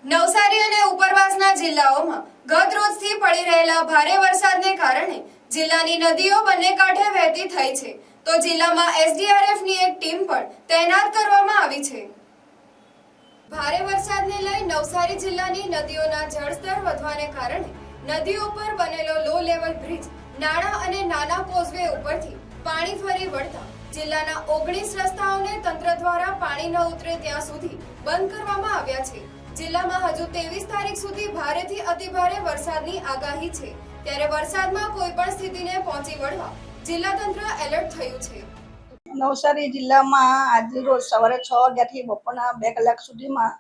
નવસારી અને ઉપરવાસના જિલ્લાઓમાં ગત રોજથી પડી રહેલા ભારે વરસાદને કારણે જિલ્લાની નદીઓ બંને કાંઠે વહેતી થઈ છે, તો જિલ્લામાં એસડીઆરએફની એક ટીમ પણ તૈનાત કરવામાં આવી છે। ભારે વરસાદને લઈ નવસારી જિલ્લાની નદીઓના જળસ્તર વધવાને કારણે નદીઓ પર બનેલો લો લેવલ બ્રિજ, નાળા અને નાના કોઝવે ઉપરથી પાણી ફરી વળતા જિલ્લાના 19 રસ્તાઓને તંત્ર દ્વારા પાણી ન ઉતરે ત્યાં સુધી બંધ કરવામાં આવ્યા છે। જિલ્લામાં હજુ 23 તારીખ સુધી ભારેથી અતિભારે વરસાદની આગાહી છે, ત્યારે વરસાદમાં કોઈ પણ સ્થિતિને પહોંચી વળવા જિલ્લા તંત્ર એલર્ટ થયું છે। નવસારી જિલ્લામાં આજ રોજ સવારે 6 વાગ્યાથી બપોરના 2 કલાક સુધીમાં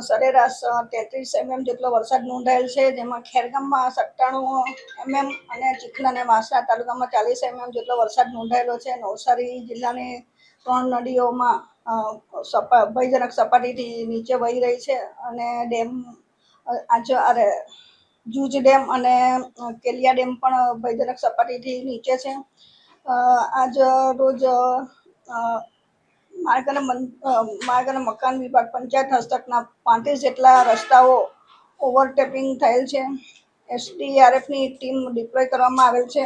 સરેરાશ 33 mm જેટલો વરસાદ નોંધાયેલ છે, જેમાં ખેરગામમાં 97 mm અને ચીખલી અને વાંસદા તાલુકામાં 40 mm જેટલો વરસાદ નોંધાયેલો છે। નવસારી જિલ્લાની 3 નદીઓમાં ભયજનક સપાટીથી નીચે વહી રહી છે અને ડેમ જૂજ ડેમ અને કેલિયા ડેમ પણ ભયજનક સપાટીથી નીચે છે। આજ રોજ માર્ગ અને મકાન વિભાગ પંચાયત હસ્તકના 35 જેટલા રસ્તાઓ ઓવરટેપિંગ થયેલ છે। એસડીઆરએફની ટીમ ડિપ્લોય કરવામાં આવેલ છે।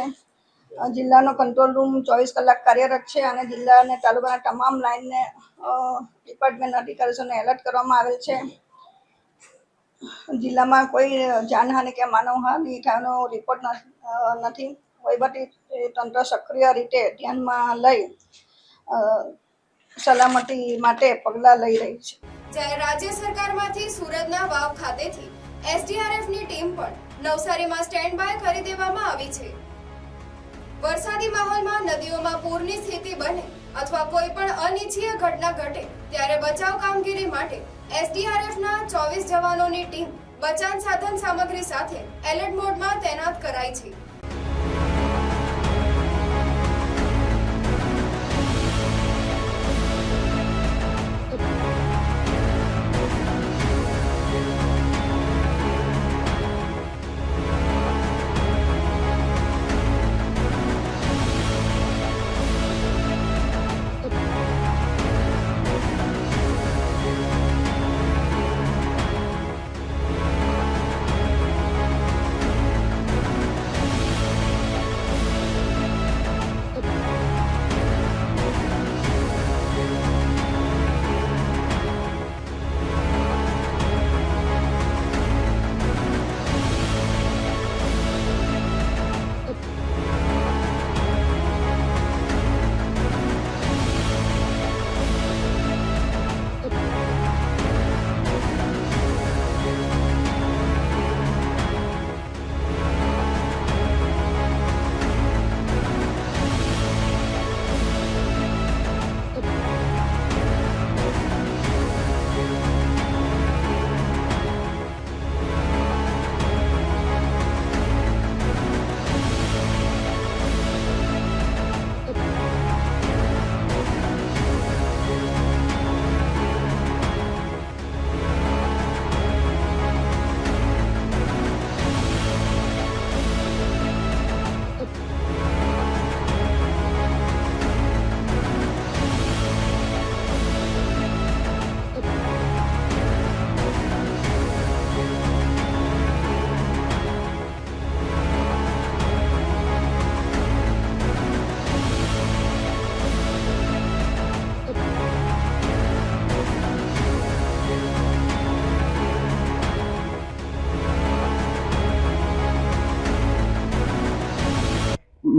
જિલ્લાનો કંટ્રોલ રૂમ 24 કલાક કાર્યરત છે અને જિલ્લા અને તાલુકાના તમામ લાઇનને ડિપાર્ટમેન્ટ અધિકારીઓને એલર્ટ કરવામાં આવેલ છે। જિલ્લામાં કોઈ જાનહાનિ કે માનવહાનિ થયાનો રિપોર્ટ નથી। વહીવટી તંત્ર સક્રિય રીતે ધ્યાનમાં લઈ સલામતી માટે પગલાં લઈ રહી છે। જ્યારે રાજ્ય સરકારમાંથી સુરતના વાવ ખાતેથી એસડીઆરએફની ટીમ પણ નવસારીમાં સ્ટેન્ડ બાય કરી દેવામાં આવી છે। વરસાદી માહોલમાં નદીઓમાં પૂરની સ્થિતિ બને અથવા કોઈ પણ અનિચ્છનીય ઘટના ઘટે ત્યારે બચાવ કામગીરી માટે એસડીઆરએફના 24 જવાનોની ટીમ બચાવ સાધન સામગ્રી સાથે એલર્ટ મોડમાં તૈનાત કરાઈ છે।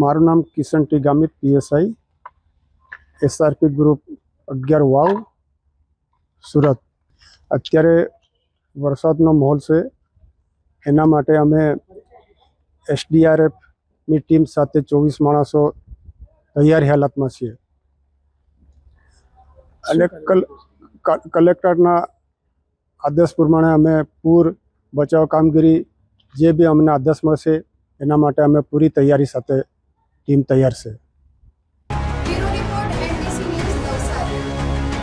મારું નામ Kishan T Gamit, PSI, SRP group 11 વાવ, સુરત। અત્યારે વરસાદનો માહોલ છે, એના માટે અમે એસડીઆરએફની ટીમ સાથે 24 માણસો તૈયારી હાલતમાં છીએ અને કલેક્ટરના આદેશ પ્રમાણે અમે પૂર બચાવ કામગીરી જે બી અમને આદેશ મળશે એના માટે અમે પૂરી તૈયારી સાથે ટીમ તૈયાર છે।